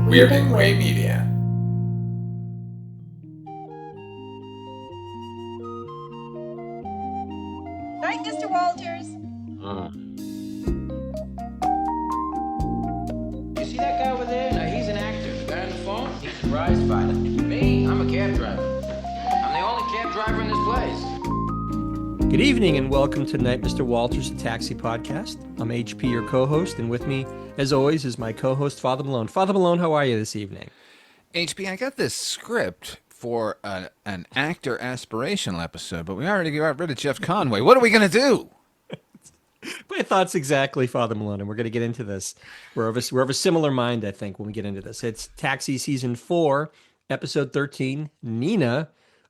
We're in Way Media. Right, Mr. Walters? You see that guy over there? Now, he's an actor. The guy on the phone, he's a prize fighter. Me, I'm a cab driver. I'm the only cab driver in this place. Good evening and welcome to Tonight, Mr. Walters, the Taxi Podcast. I'm HP, your co-host, and with me, as always, is my co-host, Father Malone. Father Malone, how are you this evening? HP, I got this script for an actor aspirational episode, but we already got rid of Jeff Conway. What are we going to do? My thoughts exactly, Father Malone, and we're going to get into this. We're of a similar mind, I think, when we get into this. It's Taxi Season 4, Episode 13, Nina,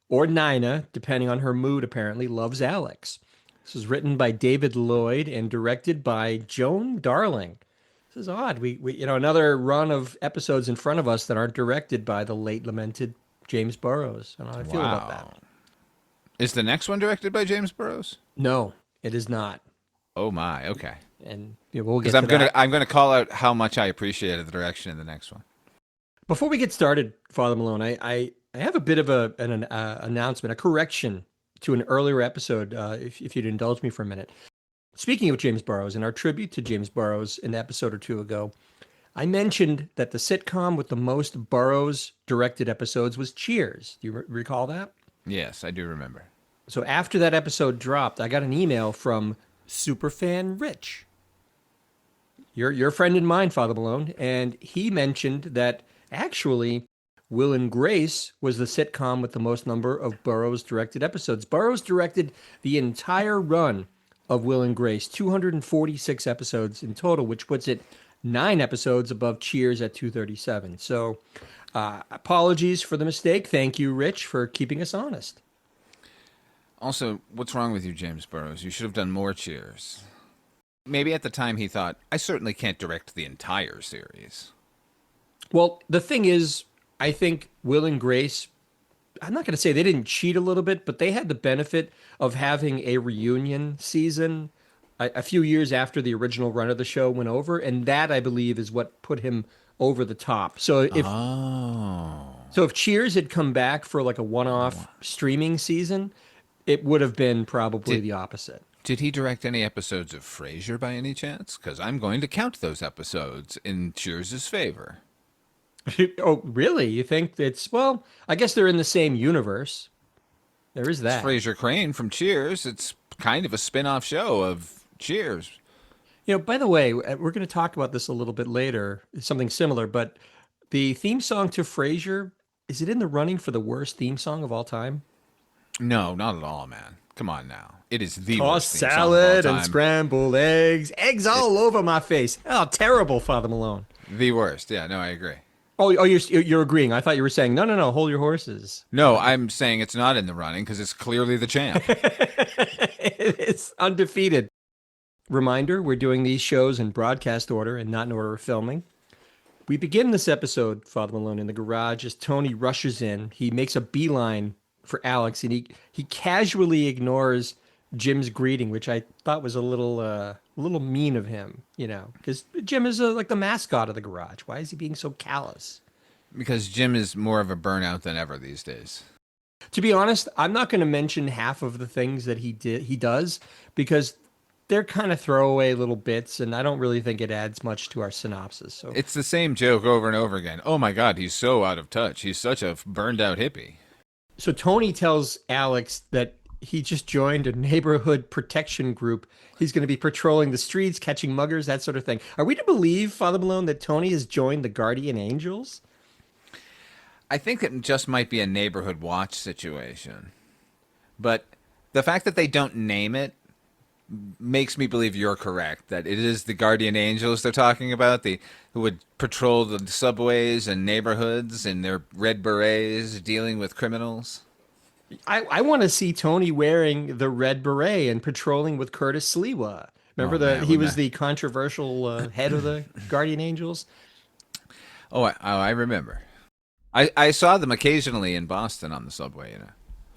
or Nina, depending on her mood, apparently, loves Alex. This was written by David Lloyd and directed by Joan Darling. This is odd. We another run of episodes in front of us that aren't directed by the late lamented James Burrows. I don't know how I feel about that. Is the next one directed by James Burrows? No, it is not. Oh my, okay. And we'll get to that. I'm gonna call out how much I appreciated the direction in the next one. Before we get started, Father Malone, I have a bit of an announcement, a correction to an earlier episode, if you'd indulge me for a minute. Speaking of James Burrows, in our tribute to James Burrows an episode or two ago, I mentioned that the sitcom with the most Burrows-directed episodes was Cheers. Do you recall that? Yes, I do remember. So after that episode dropped, I got an email from superfan Rich. Your friend and mine, Father Malone, and he mentioned that actually Will and Grace was the sitcom with the most number of Burrows-directed episodes. Burrows directed the entire run of Will and Grace, 246 episodes in total, which puts it 9 episodes above Cheers at 237. So apologies for the mistake. Thank you, Rich, for keeping us honest. Also, what's wrong with you, James Burrows? You should have done more Cheers. Maybe at the time he thought, I certainly can't direct the entire series. Well, the thing is, I think Will and Grace, I'm not going to say they didn't cheat a little bit, but they had the benefit of having a reunion season a few years after the original run of the show went over, and that, I believe, is what put him over the top. So if Cheers had come back for like a one-off streaming season, it would have been probably the opposite. Did he direct any episodes of Frasier by any chance? Because I'm going to count those episodes in Cheers' favor. Oh, really? You think it's, well, I guess they're in the same universe. There is that. It's Frasier Crane from Cheers. It's kind of a spin-off show of Cheers. By the way, we're going to talk about this a little bit later, something similar, but the theme song to Frasier, is it in the running for the worst theme song of all time? No, not at all, man. Come on now. It is the Tossed worst theme song salad of all time. and scrambled eggs all over my face. Oh, terrible, Father Malone. The worst. Yeah, no, I agree. Oh, you're agreeing. I thought you were saying, no, hold your horses. No, I'm saying it's not in the running because it's clearly the champ. It's undefeated. Reminder, we're doing these shows in broadcast order and not in order of filming. We begin this episode, Father Malone, in the garage as Tony rushes in. He makes a beeline for Alex, and he casually ignores Jim's greeting, which I thought was a little mean of him, because Jim is like the mascot of the garage. Why is he being so callous? Because Jim is more of a burnout than ever these days. To be honest, I'm not going to mention half of the things that he does, because they're kind of throwaway little bits, and I don't really think it adds much to our synopsis. So It's the same joke over and over again. Oh my God, he's so out of touch. He's such a burned out hippie. So Tony tells Alex that he just joined a neighborhood protection group. He's going to be patrolling the streets, catching muggers, that sort of thing. Are we to believe, Father Malone, that Tony has joined the Guardian Angels? I think it just might be a neighborhood watch situation. But the fact that they don't name it makes me believe you're correct, that it is the Guardian Angels they're talking about, who would patrol the subways and neighborhoods in their red berets dealing with criminals. I want to see Tony wearing the red beret and patrolling with Curtis Sliwa. Remember he was the controversial head of the Guardian Angels? I remember. I saw them occasionally in Boston on the subway,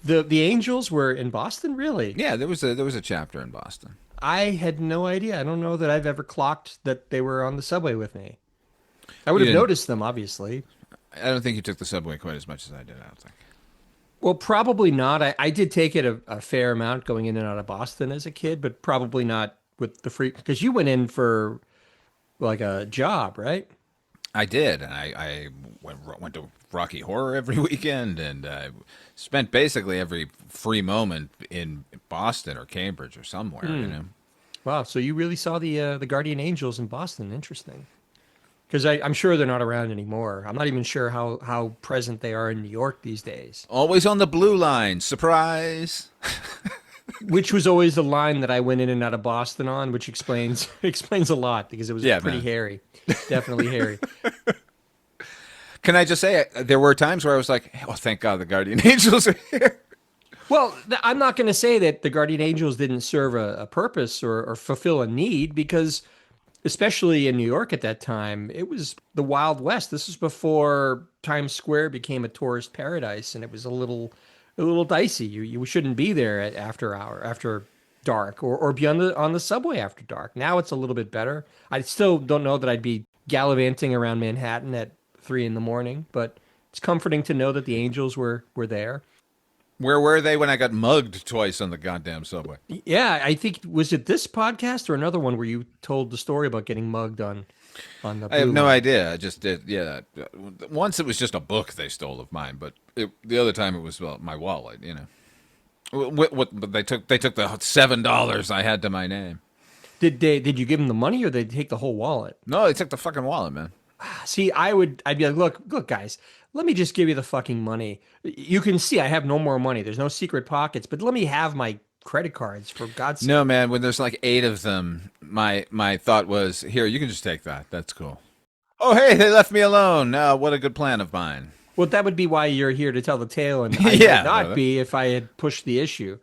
The Angels were in Boston, really? Yeah, there was a chapter in Boston. I had no idea. I don't know that I've ever clocked that they were on the subway with me. I would You have didn't. noticed them, obviously. I don't think you took the subway quite as much as I did. I don't think. Well, probably not. I did take it a fair amount going in and out of Boston as a kid, but probably not with the free, because you went in for like a job, right? I did, and I went to Rocky Horror every weekend, and spent basically every free moment in Boston or Cambridge or somewhere. You know. Wow. So you really saw the Guardian Angels in Boston. Interesting. Because I'm sure they're not around anymore. I'm not even sure how present they are in New York these days. Always on the blue line. Surprise. Which was always the line that I went in and out of Boston on, which explains explains a lot because it was Yeah, pretty man. hairy, definitely hairy. Can I just say, there were times where I was like, "Oh, thank God, the Guardian Angels are here." Well, I'm not going to say that the Guardian Angels didn't serve a purpose or fulfill a need because, especially in New York at that time, it was the Wild West. This was before Times Square became a tourist paradise, and it was a little dicey. You shouldn't be there after dark or be on the subway after dark. Now it's a little bit better. I still don't know that I'd be gallivanting around Manhattan at 3 in the morning, but it's comforting to know that the Angels were there. Where were they when I got mugged twice on the goddamn subway? Yeah, I think was it this podcast or another one where you told the story about getting mugged on the I have blue no line? idea. I just did. Yeah. Once it was just a book they stole of mine, but the other time it was, well, my wallet. You know. But they took the $7 I had to my name. Did you give them the money or did they take the whole wallet? No, they took the fucking wallet, man. See, I'd be like, look, guys, let me just give you the fucking money. You can see I have no more money. There's no secret pockets, but let me have my credit cards for God's sake. No, man. When there's like 8 of them, my thought was, here, you can just take that. That's cool. Oh, hey, they left me alone. What a good plan of mine. Well, that would be why you're here to tell the tale, and I Yeah. would not be if I had pushed the issue.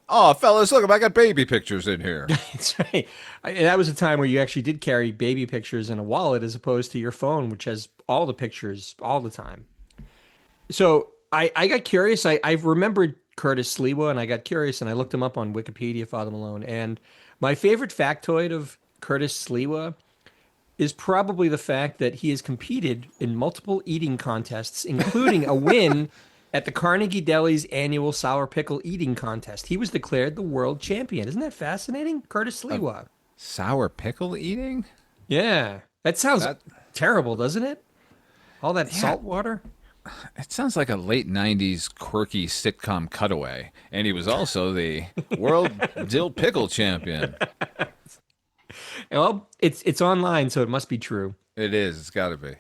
Oh, fellas, look, I got baby pictures in here. That's right. That was a time where you actually did carry baby pictures in a wallet as opposed to your phone, which has all the pictures all the time. So I got curious. I remembered Curtis Sliwa, and I got curious, and I looked him up on Wikipedia, Father Malone. And my favorite factoid of Curtis Sliwa is probably the fact that he has competed in multiple eating contests, including a win at the Carnegie Deli's annual sour pickle eating contest. He was declared the world champion. Isn't that fascinating? Curtis Sliwa. Sour pickle eating? Yeah. That sounds That terrible, doesn't it? All that Yeah. salt water. It sounds like a late 90s quirky sitcom cutaway. And he was also the world dill pickle champion. Well, it's online, so it must be true. It is. It's got to be.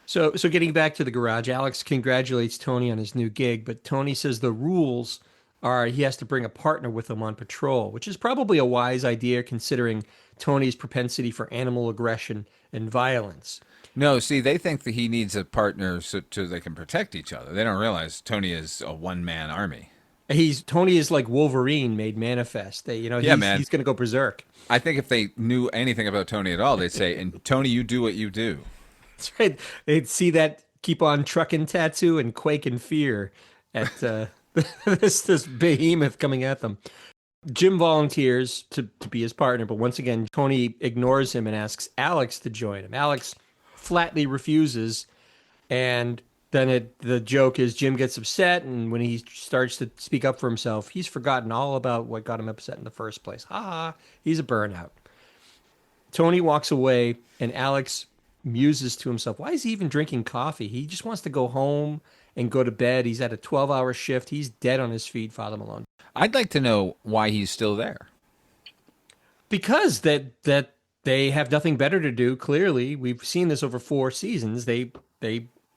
So getting back to the garage, Alex congratulates Tony on his new gig, but Tony says the rules are he has to bring a partner with him on patrol, which is probably a wise idea considering Tony's propensity for animal aggression and violence. No, see, they think that he needs a partner so they can protect each other. They don't realize Tony is a one-man army. Tony is like Wolverine made manifest. Yeah, man. He's going to go berserk. I think if they knew anything about Tony at all, they'd say, and Tony, you do what you do. That's right. They'd see that keep on trucking tattoo and quake in fear at this behemoth coming at them. Jim volunteers to be his partner, but once again, Tony ignores him and asks Alex to join him. Alex flatly refuses, and then the joke is Jim gets upset, and when he starts to speak up for himself, he's forgotten all about what got him upset in the first place. Ha ha, he's a burnout. Tony walks away, and Alex muses to himself, why is he even drinking coffee? He just wants to go home and go to bed. He's at a 12-hour shift. He's dead on his feet, Father Malone. I'd like to know why he's still there. Because that they have nothing better to do, clearly. We've seen this over 4 seasons. They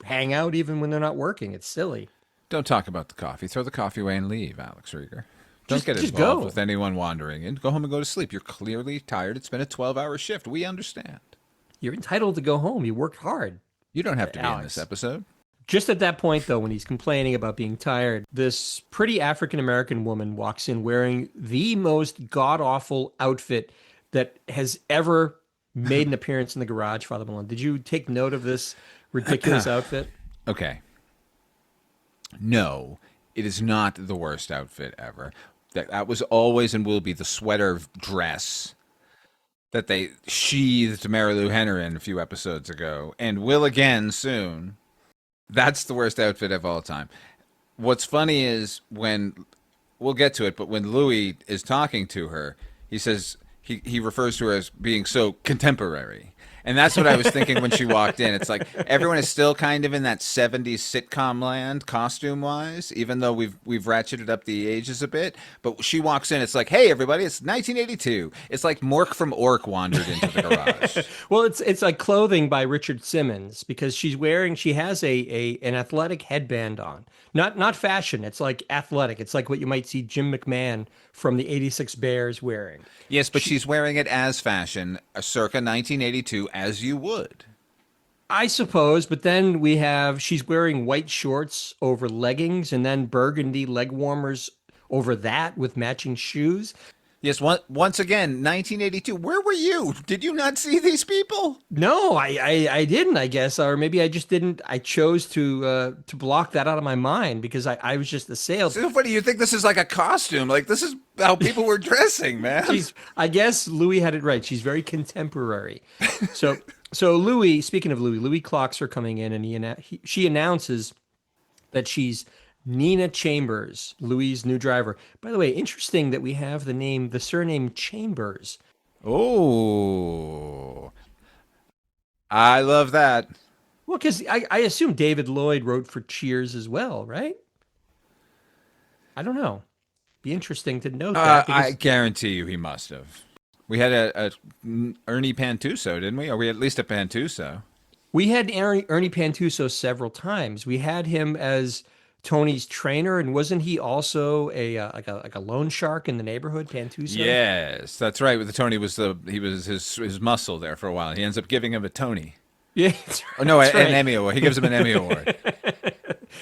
hang out even when they're not working. It's silly. Don't talk about the coffee. Throw the coffee away and leave, Alex Rieger. Don't get Just involved go. with anyone wandering in. Go home and go to sleep. You're clearly tired. It's been a 12-hour shift. We understand. You're entitled to go home. You worked hard. You don't have to be in Alex. this episode. Just at that point, though, when he's complaining about being tired, this pretty African American woman walks in wearing the most god awful outfit that has ever made an appearance in the garage, Father Malone. Did you take note of this ridiculous outfit? Okay. No, it is not the worst outfit ever. That was always and will be the sweater dress that they sheathed Mary Lou Henner in a few episodes ago and will again soon. That's the worst outfit of all time. What's funny is when we'll get to it, but when Louis is talking to her, he says he refers to her as being so contemporary. And that's what I was thinking when she walked in. It's like everyone is still kind of in that 70s sitcom land costume wise, even though we've ratcheted up the ages a bit. But she walks in, it's like, hey everybody, it's 1982. It's like Mork from Ork wandered into the garage. Well, it's like clothing by Richard Simmons because she has an athletic headband on. Not fashion. It's like athletic. It's like what you might see Jim McMahon from the '86 Bears wearing. Yes, but she's wearing it as fashion, circa 1982, as you would. I suppose, but then she's wearing white shorts over leggings and then burgundy leg warmers over that with matching shoes. Yes, once again, 1982. Where were you? Did you not see these people? No, I didn't, I guess, or maybe I just didn't. I chose to block that out of my mind because I was just assailed. So funny. You think this is like a costume? Like this is how people were dressing, man. I guess Louis had it right. She's very contemporary. So Louis, speaking of Louis clocks her coming in, and she announces that she's Nina Chambers, Louis' new driver. By the way, interesting that we have the surname Chambers. Oh, I love that. Well, because I assume David Lloyd wrote for Cheers as well, right? I don't know. Be interesting to note that. I guarantee you he must have. We had a Ernie Pantuso, didn't we? Or we had at least a Pantuso. We had Ernie Pantuso several times. We had him as Tony's trainer, and wasn't he also like a loan shark in the neighborhood, Pantuso? Yes, that's right. With the Tony was his muscle there for a while. He ends up giving him a Tony. Yeah. Oh no, an right. Emmy award. He gives him an Emmy award.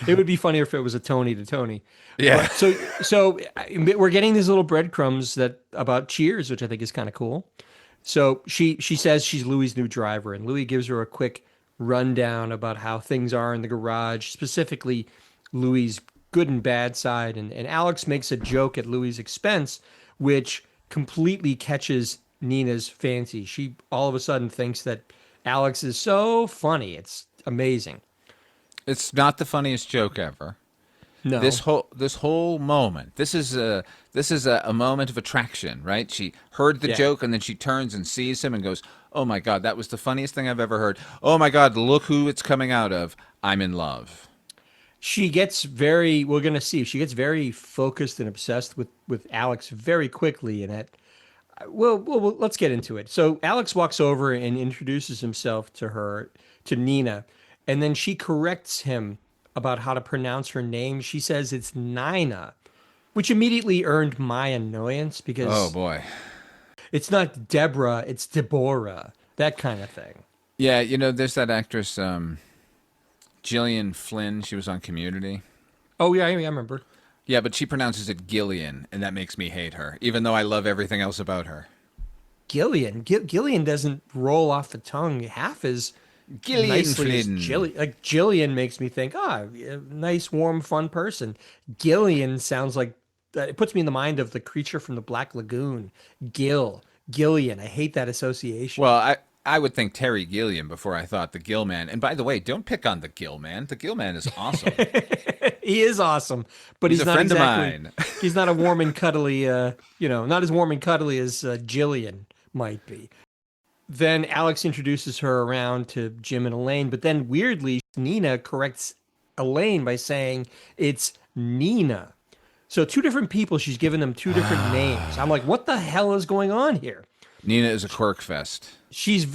It would be funnier if it was a Tony to Tony. Yeah. So we're getting these little breadcrumbs about Cheers, which I think is kind of cool. So she says she's Louis' new driver, and Louis gives her a quick rundown about how things are in the garage, specifically Louis' good and bad side. And Alex makes a joke at Louis' expense, which completely catches Nina's fancy. She all of a sudden thinks that Alex is so funny. It's amazing. It's not the funniest joke ever. No. This whole moment. This is a moment of attraction, right? She heard the joke and then she turns and sees him and goes, "Oh my God, that was the funniest thing I've ever heard. Oh my God, look who it's coming out of. I'm in love." She gets she gets very focused and obsessed with Alex very quickly, and well, let's get into it. So Alex walks over and introduces himself to Nina, and then she corrects him about how to pronounce her name. She says it's Nina, which immediately earned my annoyance because Oh boy. it's not Deborah, it's Deborah, that kind of thing. Yeah, there's that actress Gillian Flynn. She was on Community. Oh yeah, I remember. Yeah, but she pronounces it Gillian, and that makes me hate her, even though I love everything else about her. Gillian doesn't roll off the tongue half as Gillian nicely as Flynn. Jillian makes me think, a nice, warm, fun person. Gillian sounds like it puts me in the mind of the creature from the Black Lagoon. Gillian. I hate that association. Well, I would think Terry Gilliam before I thought the Gill Man. And by the way, don't pick on the Gill Man. The Gill Man is awesome. He is awesome, but he's a not friend exactly, of mine. He's not a warm and cuddly, not as warm and cuddly as Jillian might be. Then Alex introduces her around to Jim and Elaine, but then weirdly, Nina corrects Elaine by saying it's Nina. So two different people, she's given them two different names. I'm like, what the hell is going on here? Nina is a quirk fest. She's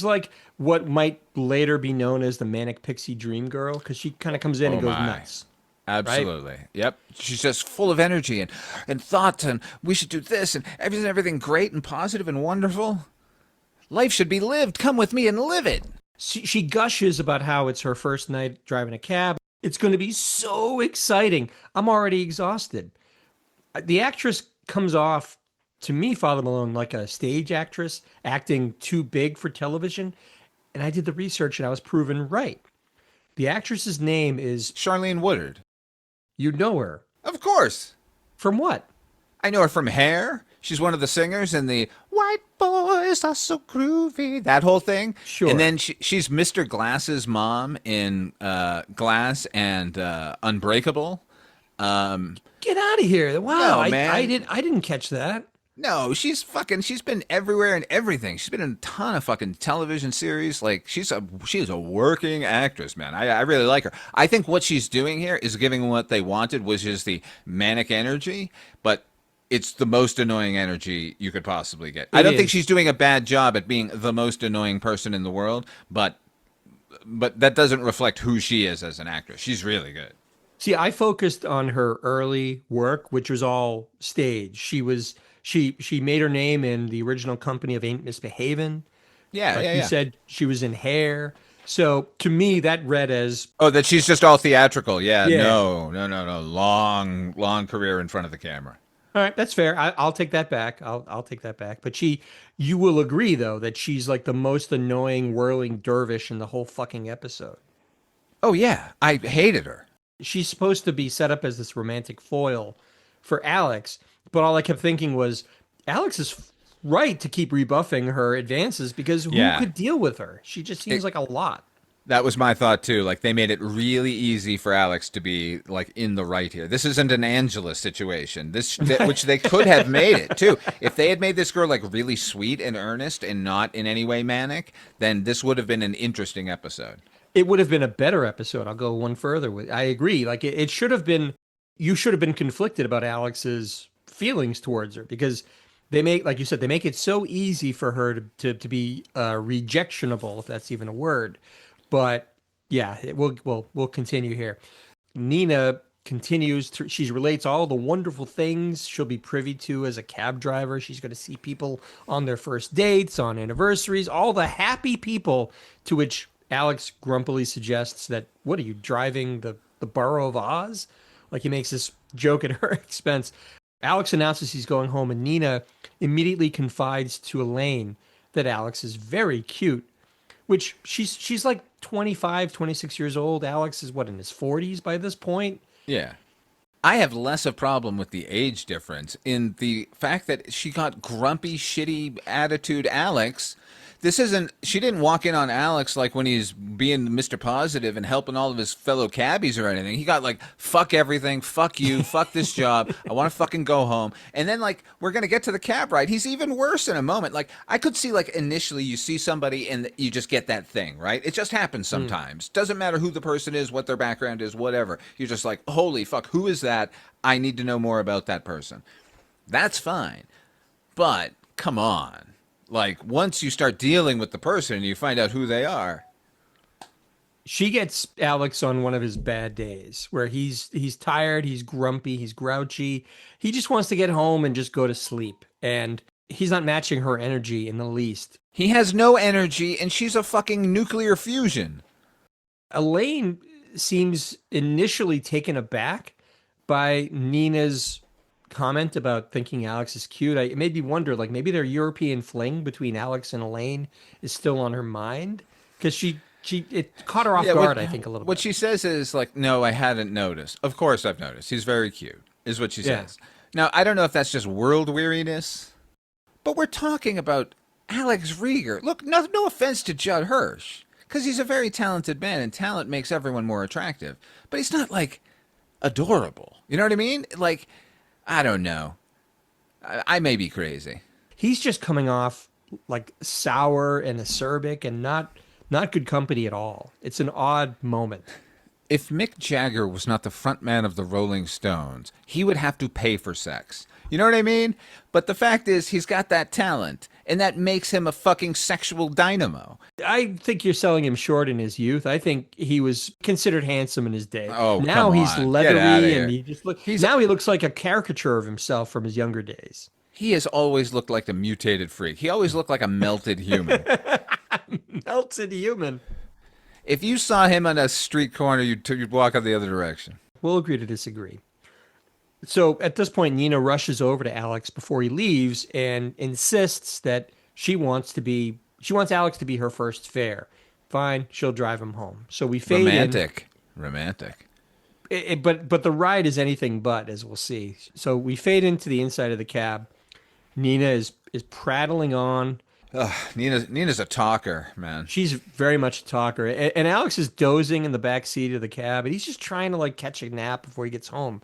like what might later be known as the Manic Pixie Dream Girl, because she kind of comes in and goes nuts. Absolutely. Right? Yep. She's just full of energy and thought, and we should do this, and everything great and positive and wonderful. Life should be lived. Come with me and live it. She gushes about how it's her first night driving a cab. It's going to be so exciting. I'm already exhausted. The actress comes off, to me, Father Malone, like a stage actress acting too big for television. And I did the research and I was proven right. The actress's name is Charlene Woodard. You know her. Of course. From what? I know her from Hair. She's one of the singers in the White Boys Are So Groovy, that whole thing. Sure. And then she's Mr. Glass's mom in Glass and Unbreakable. Get out of here! Wow, No, I man. didn't catch that. No, she's been everywhere and everything. She's been in a ton of fucking television series. Like she's a working actress, man. I really like her. I think what she's doing here is giving what they wanted, which is the manic energy, but it's the most annoying energy you could possibly get. I don't think she's doing a bad job at being the most annoying person in the world, but that doesn't reflect who she is as an actress. She's really good. See, I focused on her early work, which was all stage. She made her name in the original company of Ain't Misbehavin'. Yeah, Like yeah, you yeah. said, she was in Hair. So to me, that read as Oh, that she's just all theatrical. Yeah, yeah. no. Long career in front of the camera. All right, that's fair. I'll take that back. I'll take that back. But you will agree though that she's like the most annoying whirling dervish in the whole fucking episode. Oh yeah, I hated her. She's supposed to be set up as this romantic foil for Alex, but all I kept thinking was Alex is right to keep rebuffing her advances because who Yeah. could deal with her? She just seems like a lot. That was my thought too. Like they made it really easy for Alex to be like in the right here. This isn't an Angela situation. Which they could have made it too. If they had made this girl like really sweet and earnest and not in any way manic, then this would have been an interesting episode. It would have been a better episode. I'll go one further with. I agree. Like it should have been. You should have been conflicted about Alex's feelings towards her because they make, like you said, they make it so easy for her to be rejectionable, if that's even a word. But yeah, we'll continue here. Nina continues to, she relates all the wonderful things she'll be privy to as a cab driver. She's going to see people on their first dates, on anniversaries, all the happy people, to which Alex grumpily suggests that, what are you driving, the borough of Oz? Like he makes this joke at her expense. Alex announces he's going home and Nina immediately confides to Elaine that Alex is very cute, which she's like 25, 26 years old. Alex is what, in his 40s by this point? Yeah. I have less of a problem with the age difference in the fact that she got grumpy, shitty attitude Alex. She didn't walk in on Alex like when he's being Mr. Positive and helping all of his fellow cabbies or anything. He got like, fuck everything, fuck you, fuck this job, I want to fucking go home. And then like, we're going to get to the cab ride. He's even worse in a moment. Like, I could see like initially you see somebody and you just get that thing, right? It just happens sometimes. Doesn't matter who the person is, what their background is, whatever. You're just like, holy fuck, who is that? I need to know more about that person. That's fine. But come on. Like, once you start dealing with the person and you find out who they are. She gets Alex on one of his bad days where he's tired, he's grumpy, he's grouchy. He just wants to get home and just go to sleep. And he's not matching her energy in the least. He has no energy and she's a fucking nuclear fusion. Elaine seems initially taken aback by Nina's comment about thinking Alex is cute. It made me wonder, like maybe their European fling between Alex and Elaine is still on her mind because it caught her off guard. I think a little bit. What she says is like, no, I hadn't noticed. Of course I've noticed. He's very cute, is what she says. Now, I don't know if that's just world weariness, but we're talking about Alex Rieger. Look, no offense to Judd Hirsch, because he's a very talented man and talent makes everyone more attractive, but he's not like adorable. You know what I mean? Like, I don't know. I may be crazy. He's just coming off like sour and acerbic and not good company at all. It's an odd moment. If Mick Jagger was not the front man of the Rolling Stones, he would have to pay for sex. You know what I mean? But the fact is, he's got that talent, and that makes him a fucking sexual dynamo. I think you're selling him short in his youth. I think he was considered handsome in his day. Oh, now come he's on. leathery Get outta here. and now he looks like a caricature of himself from his younger days. He has always looked like a mutated freak. He always looked like a melted human. Melted human. If you saw him on a street corner, you'd walk in the other direction. We'll agree to disagree. So at this point, Nina rushes over to Alex before he leaves and insists that she wants Alex to be her first fare. Fine, she'll drive him home. So we fade Romantic. But the ride is anything but, as we'll see. So we fade into the inside of the cab. Nina is prattling on. Ugh, Nina's a talker, man. She's very much a talker, and Alex is dozing in the back seat of the cab, and he's just trying to like catch a nap before he gets home.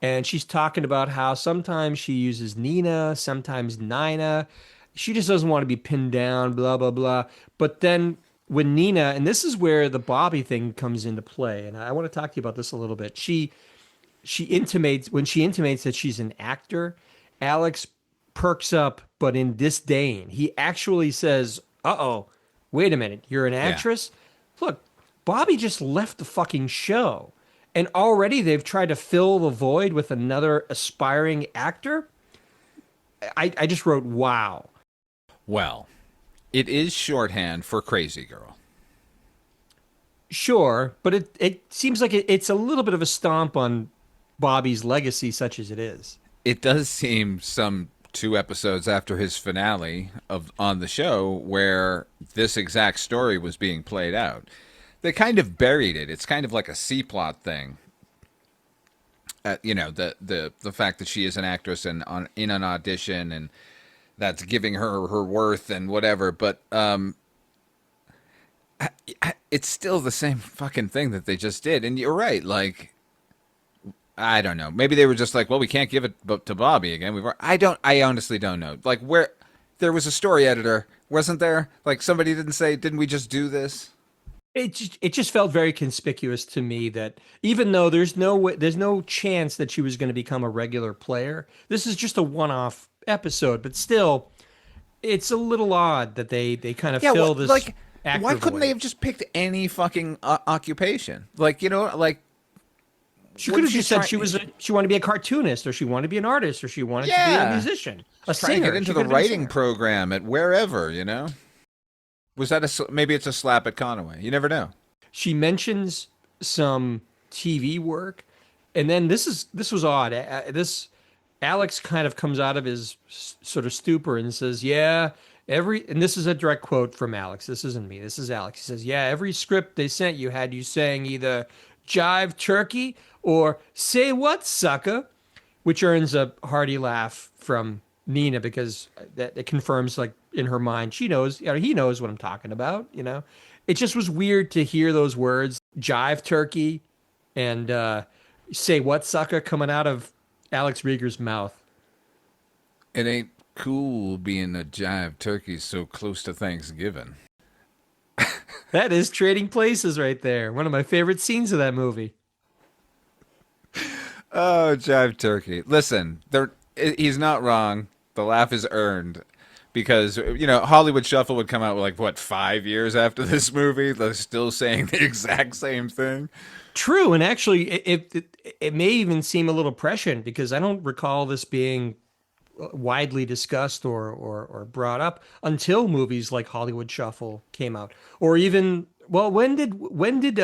And she's talking about how sometimes she uses Nina, sometimes Nina. She just doesn't want to be pinned down, blah blah blah. But then when Nina, and this is where the Bobby thing comes into play, and I want to talk to you about this a little bit. She intimates that she's an actor. Alex perks up, but in disdain. He actually says, "Uh-oh, wait a minute, you're an Yeah. actress? Look, Bobby just left the fucking show, and already they've tried to fill the void with another aspiring actor." I just wrote, "Wow." Well, it is shorthand for crazy girl. Sure, but it seems like it's a little bit of a stomp on Bobby's legacy, such as it is. It does seem some 2 episodes after his finale of on the show where this exact story was being played out. They kind of buried it. It's kind of like a C plot thing. The fact that she is an actress and in an audition, and that's giving her worth and whatever. But it's still the same fucking thing that they just did. And you're right. Like, I don't know. Maybe they were just like, well, we can't give it to Bobby again. I honestly don't know. Like, where there was a story editor, wasn't there? Like, somebody didn't say, didn't we just do this? It just felt very conspicuous to me that even though there's no chance that she was going to become a regular player, this is just a one-off episode. But still, it's a little odd that they kind of fill this. Like, actor why couldn't void. they have just picked any fucking occupation? Like, like She what could have is just said trying- she wanted to be a cartoonist, or she wanted to be an artist, or she wanted to be Yeah. a musician, a trying to singer. get into She the could have been a writing singer. program at wherever? Was that maybe it's a slap at Conaway? You never know. She mentions some TV work, and then this was odd. This Alex kind of comes out of his sort of stupor and says, "Yeah, and this is a direct quote from Alex. This isn't me. This is Alex." He says, "Yeah, every script they sent you had you saying either jive turkey or say what, sucker," which earns a hearty laugh from Nina because that it confirms, like, in her mind, she knows, he knows what I'm talking about. It just was weird to hear those words, jive turkey and say what, sucker, coming out of Alex Rieger's mouth. It ain't cool being a jive turkey so close to Thanksgiving. That is Trading Places right there. One of my favorite scenes of that movie. Oh, jive turkey. Listen, he's not wrong. The laugh is earned because, Hollywood Shuffle would come out with, like, what, 5 years after this movie? They're still saying the exact same thing. True, and actually, it may even seem a little prescient because I don't recall this being widely discussed or brought up until movies like Hollywood Shuffle came out, or even, well, when did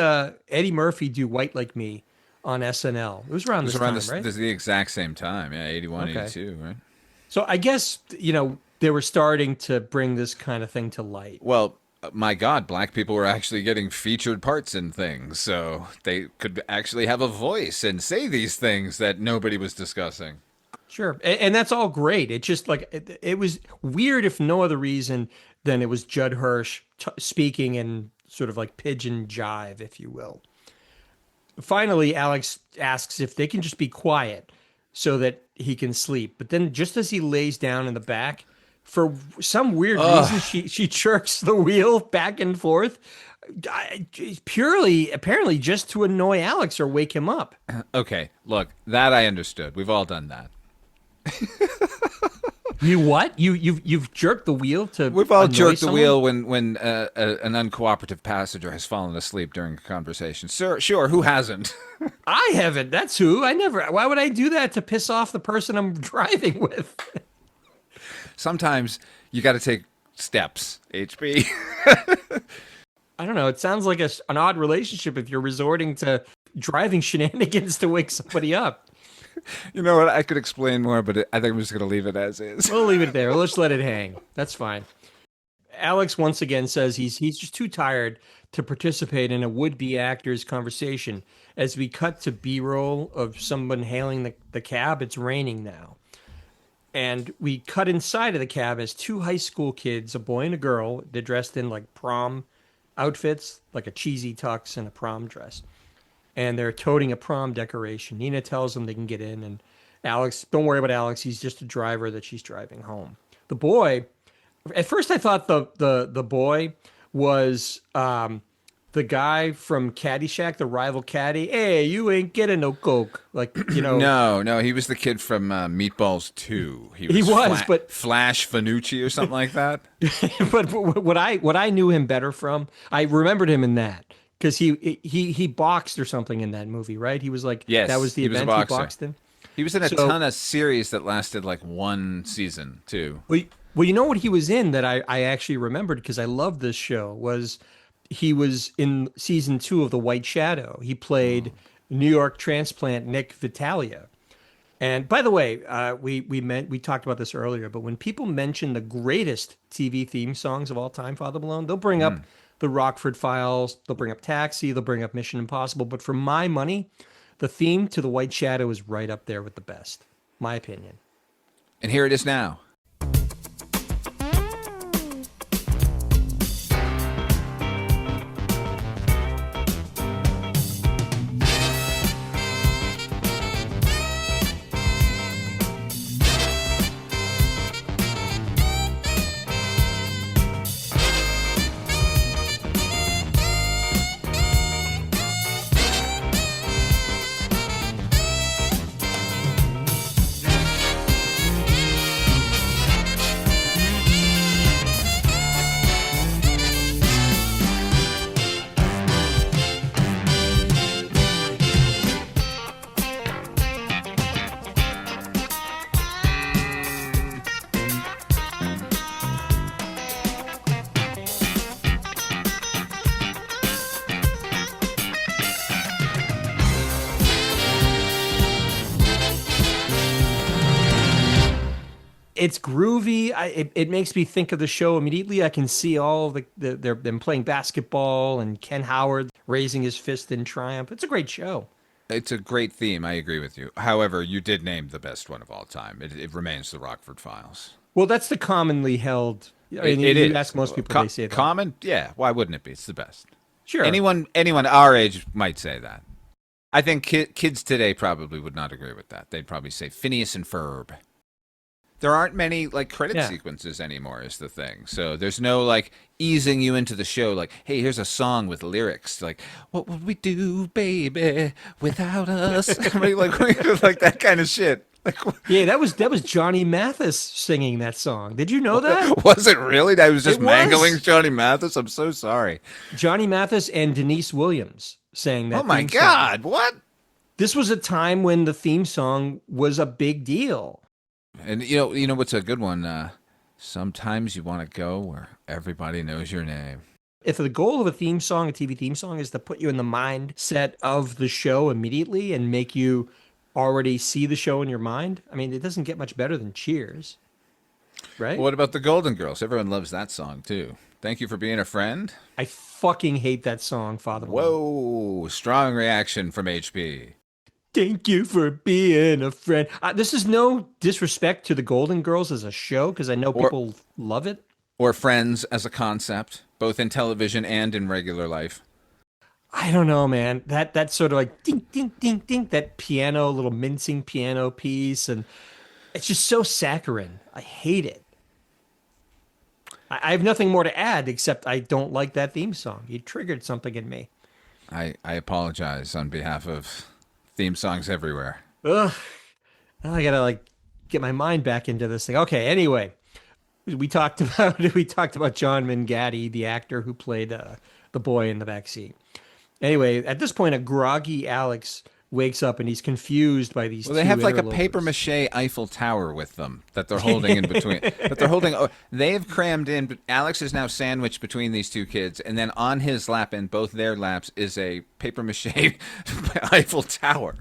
Eddie Murphy do White Like Me on SNL? It was around this time, right? This is the exact same time. Yeah, 81, Okay. 82, right? So I guess they were starting to bring this kind of thing to light. Well, my God, black people were actually getting featured parts in things, so they could actually have a voice and say these things that nobody was discussing. Sure, and that's all great. It just like it was weird, if no other reason than it was Judd Hirsch speaking in sort of like pigeon jive, if you will. Finally, Alex asks if they can just be quiet so that he can sleep. But then, just as he lays down in the back, for some weird reason, she jerks the wheel back and forth, purely, apparently, just to annoy Alex or wake him up. Okay, look, that I understood. We've all done that. You what? You've jerked the wheel to We've all annoy jerked the someone? wheel when an uncooperative passenger has fallen asleep during a conversation. Sure, who hasn't? I haven't. That's who. I never. Why would I do that to piss off the person I'm driving with? Sometimes you got to take steps, HB. I don't know. It sounds like an odd relationship if you're resorting to driving shenanigans to wake somebody up. You know what? I could explain more, but I think I'm just going to leave it as is. We'll leave it there. Let's let it hang. That's fine. Alex once again says he's just too tired to participate in a would-be actor's conversation. As we cut to B-roll of someone hailing the cab, it's raining now. And we cut inside of the cab as two high school kids, a boy and a girl. They're dressed in like prom outfits, like a cheesy tux and a prom dress. And they're toting a prom decoration. Nina tells them they can get in, and Alex, don't worry about Alex. He's just a driver that she's driving home. The boy, at first I thought the boy was the guy from Caddyshack, the rival caddy. Hey, you ain't getting no coke, like No, he was the kid from Meatballs 2. He was, but Flash Fanucci or something like that. but what I knew him better from, I remembered him in that because he boxed or something in that movie, right? He was like, Yes, that was the he was a event he boxer. boxed in. He was in a So- ton of series that lasted like one season too. Well, you know what he was in that I actually remembered because I loved this show was he was in season 2 of The White Shadow. He played New York transplant Nick Vitalia. And by the way, we talked about this earlier, but when people mention the greatest TV theme songs of all time, Father Malone, they'll bring up the Rockford Files, they'll bring up Taxi, they'll bring up Mission Impossible. But for my money, the theme to The White Shadow is right up there with the best, my opinion. And here it is now. It's groovy. It makes me think of the show immediately. I can see all them playing basketball and Ken Howard raising his fist in triumph. It's a great show. It's a great theme. I agree with you. However, you did name the best one of all time. It remains the Rockford Files. Well, that's the commonly held. I mean, It you is. ask most people, they say that. Common? Yeah. Why wouldn't it be? It's the best. Sure. Anyone our age might say that. I think kids today probably would not agree with that. They'd probably say Phineas and Ferb. There aren't many like credit sequences anymore is the thing. So there's no like easing you into the show like, hey, here's a song with lyrics. Like, what would we do, baby, without us? like that kind of shit. Like, Yeah, that was Johnny Mathis singing that song. Did you know that? was it really? I was just It was. mangling Johnny Mathis. I'm so sorry. Johnny Mathis and Denise Williams sang that. Oh my theme song. God, what? This was a time when the theme song was a big deal. And you know what's a good one? Sometimes you want to go where everybody knows your name. If the goal of a theme song, a TV theme song, is to put you in the mindset of the show immediately and make you already see the show in your mind, I mean, it doesn't get much better than Cheers, right? What about the Golden Girls? Everyone loves that song too. Thank you for being a friend. I fucking hate that song, Father Malone. Whoa, strong reaction from HP. Thank you for being a friend. This is no disrespect to the Golden Girls as a show, because I know people love it. Or Friends as a concept, both in television and in regular life. I don't know, man. That sort of like ding, ding, ding, ding, that piano, little mincing piano piece. And it's just so saccharine. I hate it. I have nothing more to add except I don't like that theme song. You triggered something in me. I apologize on behalf of theme songs everywhere. Ugh. Now I gotta like get my mind back into this thing. Okay, anyway. We talked about John Mangatti, the actor who played the boy in the backseat. Anyway, at this point, a groggy Alex wakes up and he's confused by these. Well, they two have like a interlopers. paper mache Eiffel Tower with them that they're holding in between. That they're holding. Oh, they've crammed in. But Alex is now sandwiched between these two kids, and then on his lap, in both their laps, is a paper mache Eiffel Tower.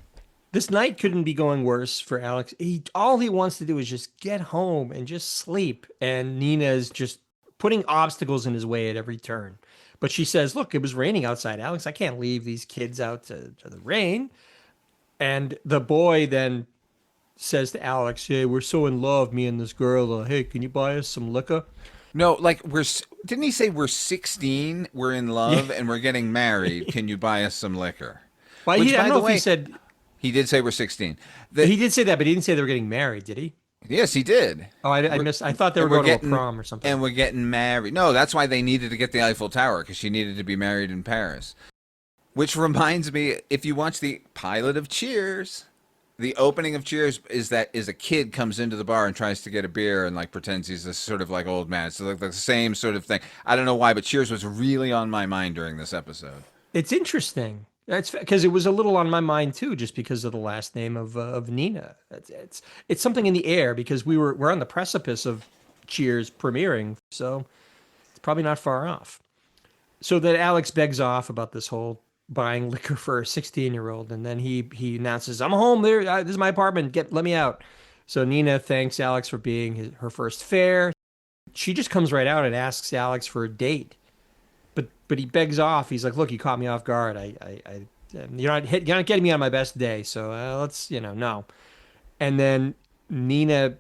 This night couldn't be going worse for Alex. All he wants to do is just get home and just sleep. And Nina is just putting obstacles in his way at every turn. But she says, look, it was raining outside, Alex. I can't leave these kids out to the rain. And the boy then says to Alex, "Hey, we're so in love, me and this girl. Hey, can you buy us some liquor?" No, like didn't he say we're 16, we're in Yeah. love, and we're getting married? Can you buy us some liquor? Well, Which, I don't by the know if he way, said he did say we're 16. he did say that, but he didn't say they were getting married, did he? Yes, he did. Oh, I We're, missed. I thought they were and we're going to a getting prom or something. and we're getting married. No, that's why they needed to get the Eiffel Tower because she needed to be married in Paris. Which reminds me, if you watch the pilot of Cheers, the opening of Cheers is a kid comes into the bar and tries to get a beer and like pretends he's this sort of like old man. It's like the same sort of thing. I don't know why, but Cheers was really on my mind during this episode. It's interesting. That's because it was a little on my mind too, just because of the last name of Nina. It's something in the air because we're on the precipice of Cheers premiering, so it's probably not far off. So that Alex begs off about this whole buying liquor for a 16-year-old, and then he announces, "I'm home. There, this is my apartment. Let me out." So Nina thanks Alex for being her first fare. She just comes right out and asks Alex for a date, but he begs off. He's like, "Look, you caught me off guard. You're not getting me on my best day. So let's no." And then Nina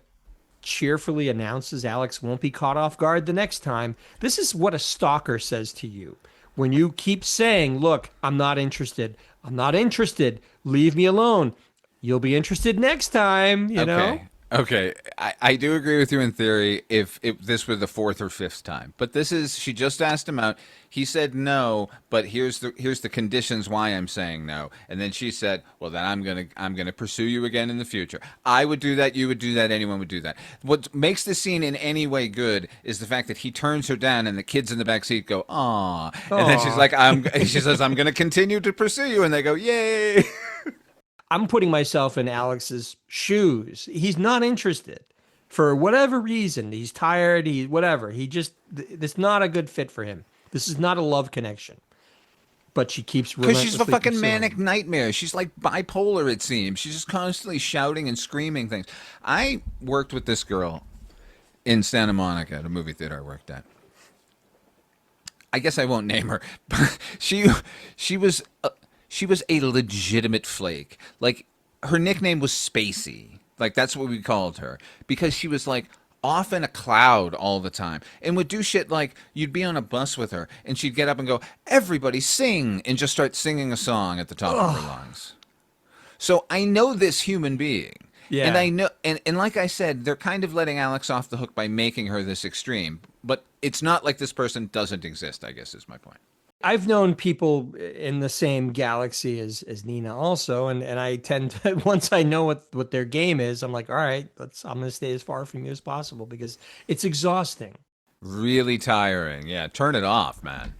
cheerfully announces Alex won't be caught off guard the next time. This is what a stalker says to you. When you keep saying, "Look, I'm not interested. I'm not interested. Leave me alone. You'll be interested next time," you know? Okay. Okay. I do agree with you in theory if this were the fourth or fifth time. But this is she just asked him out. He said no, but here's the conditions why I'm saying no. And then she said, "Well, then I'm gonna pursue you again in the future." I would do that, you would do that, anyone would do that. What makes this scene in any way good is the fact that he turns her down and the kids in the back seat go, "Aw." And then she's Aw. like, she says, "I'm gonna continue to pursue you," and they go, "Yay." I'm putting myself in Alex's shoes. He's not interested for whatever reason. He's tired. Whatever. It's not a good fit for him. This is not a love connection. But she keeps Because she's a relentlessly fucking pursuing manic him. nightmare. She's like bipolar, it seems. She's just constantly shouting and screaming things. I worked with this girl in Santa Monica at a movie theater I worked at. I guess I won't name her, but she was she was a legitimate flake. Like her nickname was Spacey. Like that's what we called her because she was like off in a cloud all the time and would do shit like you'd be on a bus with her and she'd get up and go, "Everybody sing," and just start singing a song at the top of her lungs. So I know this human being. And Yeah. I know, and like I said, they're kind of letting Alex off the hook by making her this extreme. But it's not like this person doesn't exist, I guess is my point. I've known people in the same galaxy as Nina also, and I tend to once I know what their game is, I'm like, all right, I'm gonna stay as far from you as possible because it's exhausting. Really tiring. Yeah, turn it off, man.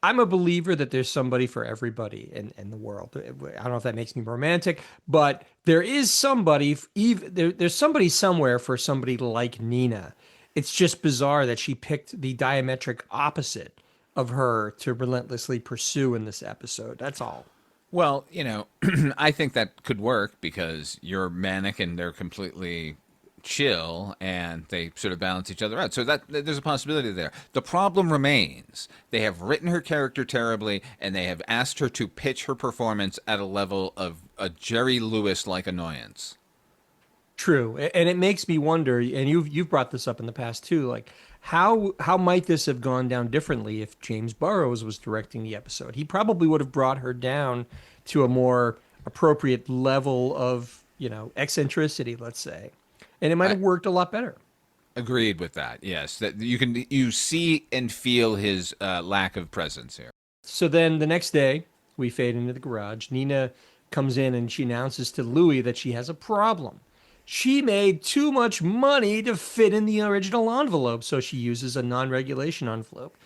I'm a believer that there's somebody for everybody in the world. I don't know if that makes me romantic, but there is somebody, there's somebody somewhere for somebody like Nina. It's just bizarre that she picked the diametric opposite of her to relentlessly pursue in this episode. That's all. Well, I think that could work because you're manic and they're completely chill and they sort of balance each other out. So that there's a possibility there. The problem remains. They have written her character terribly and they have asked her to pitch her performance at a level of a Jerry Lewis like annoyance. True, and it makes me wonder. And you've brought this up in the past too. Like how might this have gone down differently if James Burrows was directing the episode? He probably would have brought her down to a more appropriate level of eccentricity, let's say, and it might I have worked a lot better. agreed with that. Yes, that you see and feel his lack of presence here. So then the next day, we fade into the garage. Nina comes in and she announces to Louis that she has a problem. She made too much money to fit in the original envelope, so she uses a non-regulation envelope.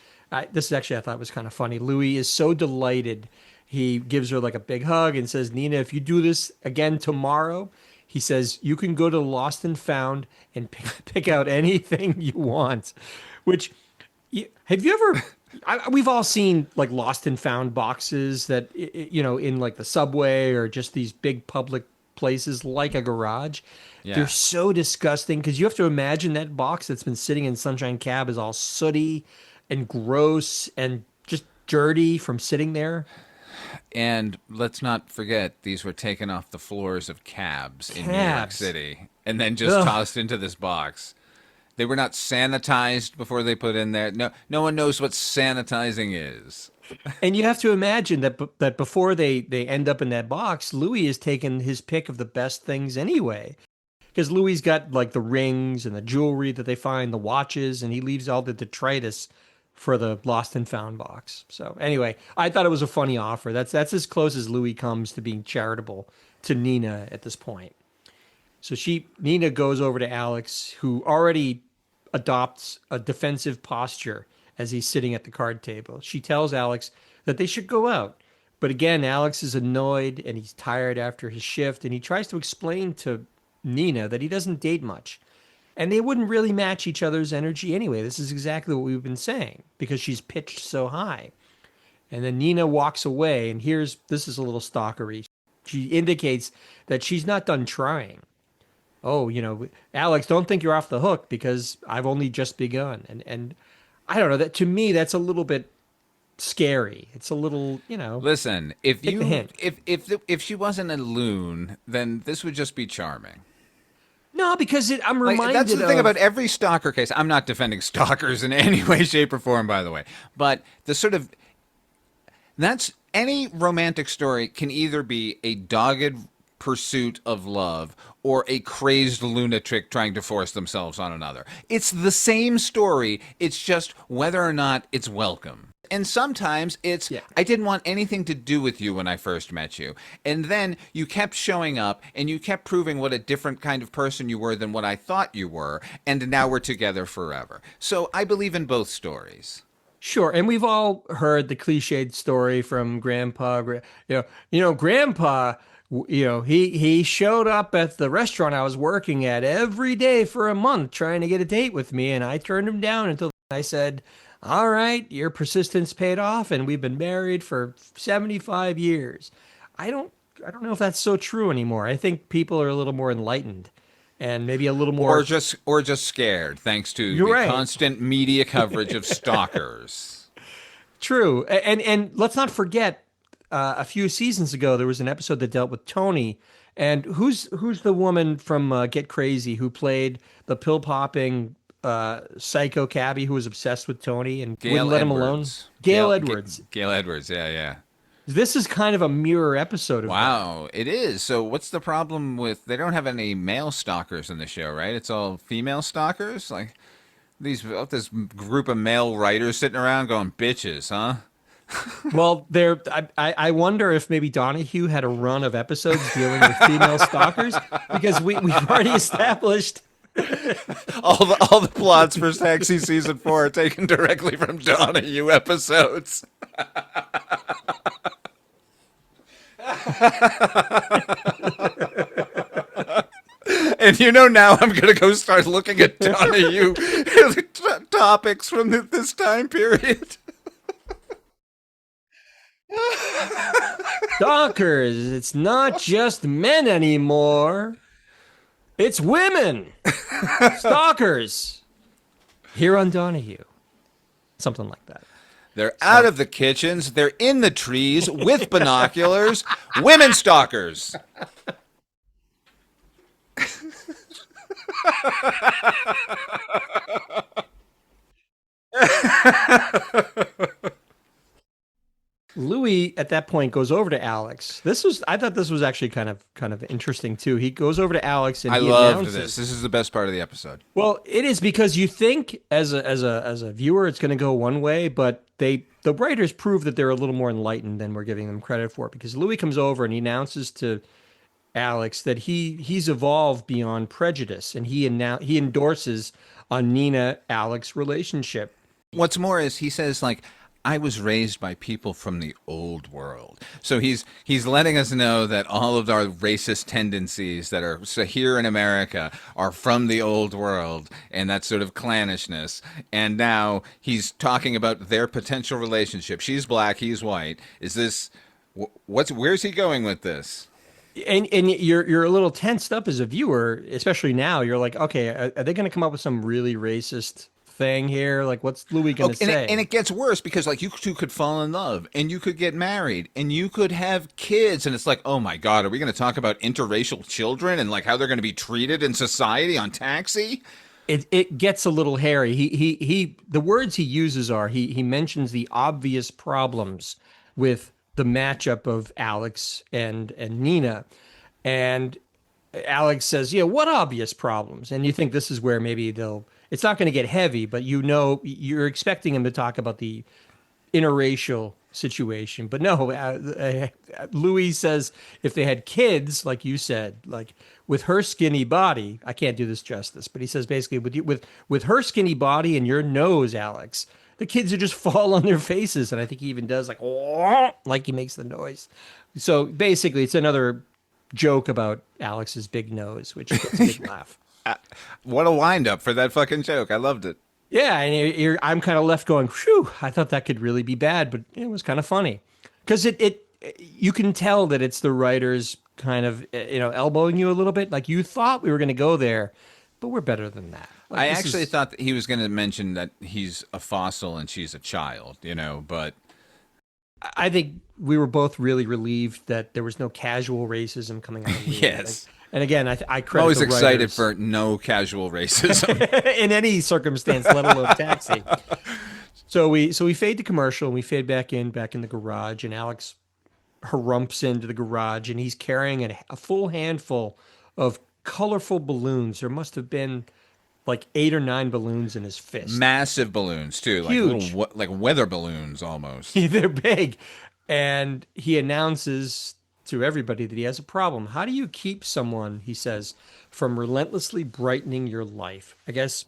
This is actually, I thought was kind of funny. Louis is so delighted. He gives her like a big hug and says, "Nina, if you do this again tomorrow," he says, "you can go to Lost and Found and pick out anything you want." Which, have you ever? We've all seen like Lost and Found boxes that in like the subway or just these big public places like a garage. They're Yeah. so disgusting because you have to imagine that box that's been sitting in Sunshine Cab is all sooty and gross and just dirty from sitting there. And let's not forget, these were taken off the floors of cabs in New York Cabs. City and then just Ugh. tossed into this box. They were not sanitized before they put in there. No, no one knows what sanitizing is. And you have to imagine that before they end up in that box, Louis has taken his pick of the best things anyway. Because Louis got like the rings and the jewelry that they find, the watches, and he leaves all the detritus for the lost and found box. So anyway, I thought it was a funny offer. That's as close as Louis comes to being charitable to Nina at this point. So Nina goes over to Alex, who already adopts a defensive posture as he's sitting at the card table. She tells Alex that they should go out. But again, Alex is annoyed and he's tired after his shift, and he tries to explain to Nina that he doesn't date much. And they wouldn't really match each other's energy anyway. This is exactly what we've been saying because she's pitched so high. And then Nina walks away, and this is a little stalkery. She indicates that she's not done trying. Oh, Alex, don't think you're off the hook because I've only just begun. And I don't know, that to me that's a little bit scary. It's a little, Listen, if take the you hint. if she wasn't a loon, then this would just be charming. No, because I'm Like, reminded that's the thing of about every stalker case. I'm not defending stalkers in any way, shape, or form, by the way. But the sort of that's any romantic story can either be a dogged pursuit of love or a crazed lunatic trying to force themselves on another. It's the same story. It's just whether or not it's welcome. And sometimes it's, yeah. I didn't want anything to do with you when I first met you. And then you kept showing up and you kept proving what a different kind of person you were than what I thought you were. And now we're together forever. So I believe in both stories. Sure, and we've all heard the cliched story from Grandpa. Grandpa. He showed up at the restaurant I was working at every day for a month trying to get a date with me, and I turned him down until I said, "All right, your persistence paid off, and we've been married for 75 years." I don't know if that's so true anymore. I think people are a little more enlightened, and maybe a little more. Or just scared, thanks to You're the right. constant media coverage of stalkers. True, and let's not forget, a few seasons ago there was an episode that dealt with Tony, and who's the woman from Get Crazy who played the pill popping psycho cabbie who was obsessed with Tony and Gail wouldn't let him alone? Edwards. Gail Edwards. Gail Edwards, yeah, yeah. This is kind of a mirror episode of that. Wow, it is. So what's the problem with, they don't have any male stalkers in the show, right? It's all female stalkers? Like this group of male writers sitting around going, bitches, huh? Well, I wonder if maybe Donahue had a run of episodes dealing with female stalkers because we've already established. All the plots for Sexy Season 4 are taken directly from Donahue episodes. And now I'm going to go start looking at Donahue topics from this time period. Stalkers, it's not just men anymore. It's women. Stalkers. Here on Donahue. Something like that. They're out of the kitchens. They're in the trees with binoculars. Women stalkers. Louis at that point goes over to Alex. I thought this was actually kind of interesting too. He goes over to Alex and I he loved announces, this. This is the best part of the episode. Well, it is because you think as a viewer it's going to go one way, but the writers prove that they're a little more enlightened than we're giving them credit for. Because Louis comes over and he announces to Alex that he's evolved beyond prejudice, and he endorses a Nina-Alex relationship. What's more is he says, like, I was raised by people from the old world. So he's letting us know that all of our racist tendencies that are here in America are from the old world, and that sort of clannishness. And now he's talking about their potential relationship. She's black, he's white. Is this where's he going with this? And you're a little tensed up as a viewer, especially now. You're like, okay, are they going to come up with some really racist thing here? Like, what's Louis going to Okay, say? and it gets worse because like you two could fall in love and you could get married and you could have kids and it's like, oh my God, are we going to talk about interracial children and like how they're going to be treated in society on Taxi? It gets a little hairy. He the words he uses are he mentions the obvious problems with the matchup of Alex and Nina, and Alex says, "Yeah, what obvious problems?" And you think this is where maybe they'll. It's not going to get heavy, but you know you're expecting him to talk about the interracial situation. But no, Louis says if they had kids, like you said, like with her skinny body, I can't do this justice, but he says basically with her skinny body and your nose, Alex, the kids would just fall on their faces, and I think he even does like he makes the noise. So basically, it's another joke about Alex's big nose, which gets a big laugh. What a wind-up for that fucking joke. I loved it. Yeah, and I'm kind of left going, "Phew!" I thought that could really be bad, but it was kind of funny because it you can tell that it's the writers kind of elbowing you a little bit. Like you thought we were going to go there, but we're better than that. Like, I actually thought that he was going to mention that he's a fossil and she's a child, but I think we were both really relieved that there was no casual racism coming out of the movie. yes. And again, I credit I'm always the excited writers. for no casual racism. In any circumstance, let alone Taxi. So we fade to commercial and we fade back in the garage, and Alex harumps into the garage and he's carrying a full handful of colorful balloons. There must have been like 8 or 9 balloons in his fist. Massive balloons too, like Huge. little like weather balloons almost. They're big. And he announces to everybody that he has a problem. How do you keep someone, he says, from relentlessly brightening your life? I guess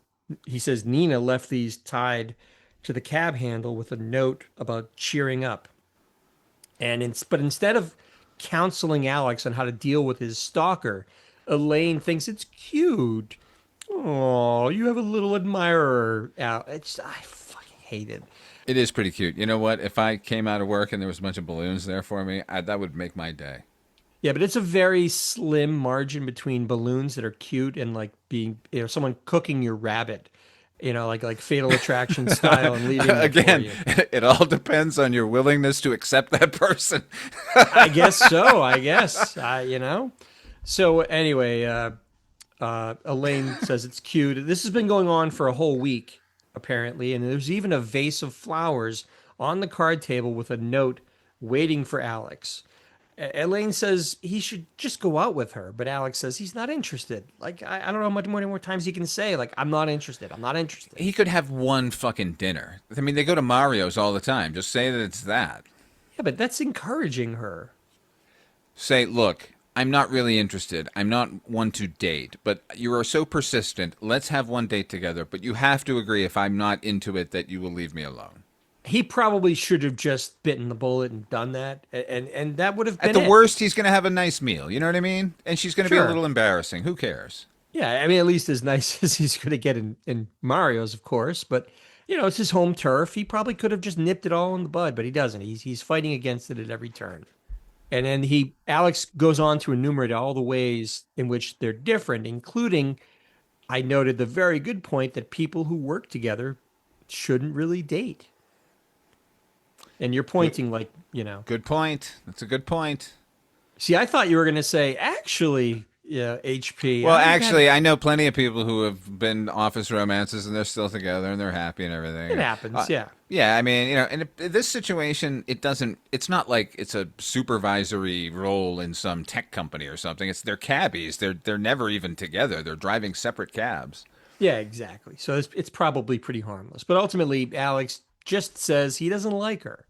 he says Nina left these tied to the cab handle with a note about cheering up. But instead of counseling Alex on how to deal with his stalker, Elaine thinks it's cute. Oh, you have a little admirer. I fucking hate it. It is pretty cute. You know what? If I came out of work and there was a bunch of balloons there for me, that would make my day. Yeah, but it's a very slim margin between balloons that are cute and like being, someone cooking your rabbit, like Fatal Attraction style and leaving it Again, for you. it all depends on your willingness to accept that person. I guess so. So anyway, Elaine says it's cute. This has been going on for a whole week, apparently, and there's even a vase of flowers on the card table with a note waiting for Alex. Elaine says he should just go out with her, but Alex says he's not interested. Like, I don't know how much more times he can say, like, I'm not interested. I'm not interested. He could have one fucking dinner. I mean, they go to Mario's all the time. Just say that it's that. Yeah, but that's encouraging her. Say, look, I'm not really interested. I'm not one to date, but you are so persistent. Let's have one date together, but you have to agree if I'm not into it that you will leave me alone. He probably should have just bitten the bullet and done that, and that would have been At the it. worst, he's going to have a nice meal. You know what I mean? And she's going to be Sure. a little embarrassing. Who cares? Yeah, I mean, at least as nice as he's going to get in Mario's, of course. But it's his home turf. He probably could have just nipped it all in the bud, but he doesn't. He's fighting against it at every turn. And then Alex goes on to enumerate all the ways in which they're different, including, I noted the very good point that people who work together shouldn't really date. And you're pointing like. Good point. That's a good point. See, I thought you were going to say, actually, yeah, HP. Well, actually, I know plenty of people who have been office romances and they're still together and they're happy and everything. It happens, yeah. Yeah, I mean, in this situation, it's not like it's a supervisory role in some tech company or something. They're cabbies. They're never even together. They're driving separate cabs. Yeah, exactly. So it's probably pretty harmless. But ultimately, Alex just says he doesn't like her.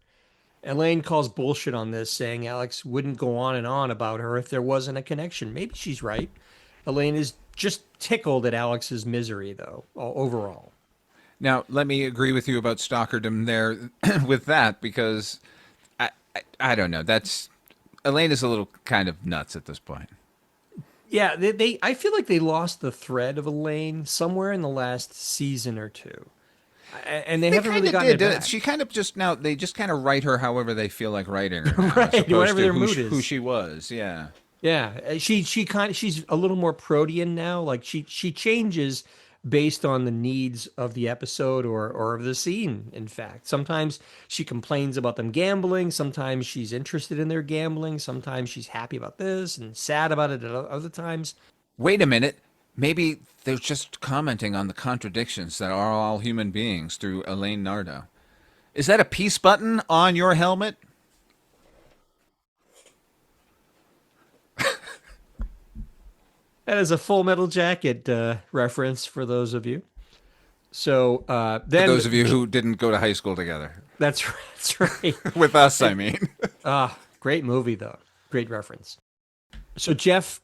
Elaine calls bullshit on this, saying Alex wouldn't go on and on about her if there wasn't a connection. Maybe she's right. Elaine is just tickled at Alex's misery, though, overall. Now, let me agree with you about stalkerdom there with that, because I don't know. Elaine is a little kind of nuts at this point. Yeah, I feel like they lost the thread of Elaine somewhere in the last season or two. And they haven't really gotten it back. She kind of they just kind of write her however they feel like writing her. Now, Right, as opposed whatever to their mood is. Who she was, yeah. Yeah, she's a little more protean now. Like she changes, based on the needs of the episode or of the scene, in fact. Sometimes she complains about them gambling. Sometimes she's interested in their gambling. Sometimes she's happy about this and sad about it at other times. Wait a minute. Maybe they're just commenting on the contradictions that are all human beings through Elaine Nardo. Is that a peace button on your helmet? That is a Full Metal Jacket reference for those of you. So For then those of you who didn't go to high school together. that's right. With us, I mean. Great movie though. Great reference. So Jeff,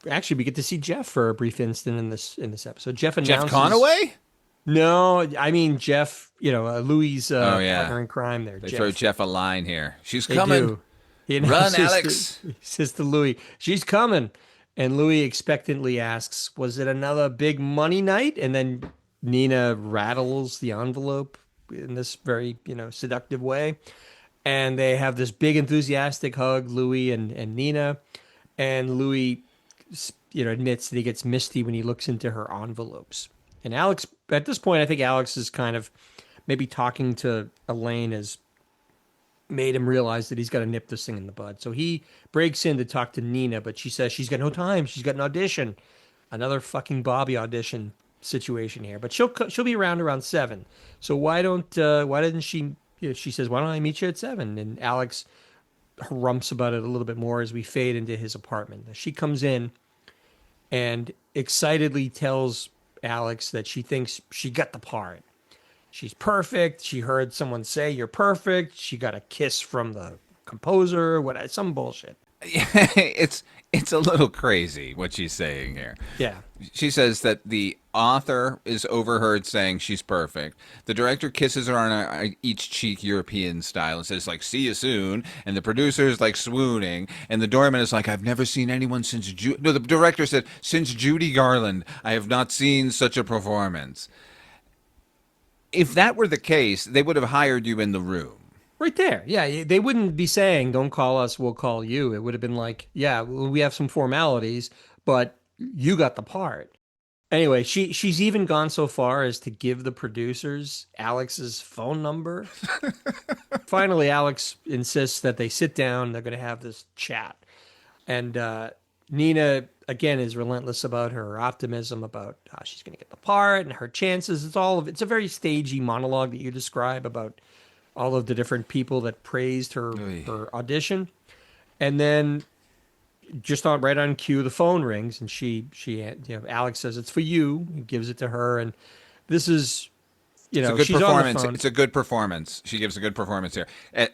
actually, we get to see Jeff for a brief instant in this episode. Jeff Jeff announces. Conaway? No, I mean Jeff. Louis' Oh, yeah. partner in crime. There, They Jeff. throw Jeff a line here. She's They coming. do. He Run, announces Alex. he says to Louis, "She's coming," and Louis expectantly asks, "Was it another big money night?" And then Nina rattles the envelope in this very seductive way, and they have this big enthusiastic hug, Louis and Nina, and Louis admits that he gets misty when he looks into her envelopes. And Alex, at this point, I think Alex is kind of maybe talking to Elaine has made him realize that he's got to nip this thing in the bud. So he breaks in to talk to Nina, but she says she's got no time. She's got an audition, another fucking Bobby audition situation here. But she'll be around 7. So why didn't she? She says, "Why don't I meet you at 7?" And Alex harumps about it a little bit more as we fade into his apartment. She comes in and excitedly tells Alex that she thinks she got the part. She's perfect. She heard someone say, "You're perfect." She got a kiss from the composer. Some bullshit. It's a little crazy what she's saying here. Yeah. She says that the author is overheard saying she's perfect. The director kisses her on each cheek European style and says, like, "See you soon." And the producer is like swooning. And the doorman is like, "I've never seen anyone since No, the director said, "Since Judy Garland, I have not seen such a performance." If that were the case, they would have hired you in the room. Right there. Yeah. They wouldn't be saying, "Don't call us, we'll call you." It would have been like, "Yeah, we have some formalities, but you got the part." Anyway, she's even gone so far as to give the producers Alex's phone number. Finally, Alex insists that they sit down. They're going to have this chat. And Nina, again, is relentless about her optimism about how she's going to get the part and her chances. It's a very stagey monologue that you describe about all of the different people that praised her audition. And then just right on cue, the phone rings, and she Alex says, "It's for you." He gives it to her, and this is It's a good she's performance. on the phone. It's a good performance. She gives a good performance here.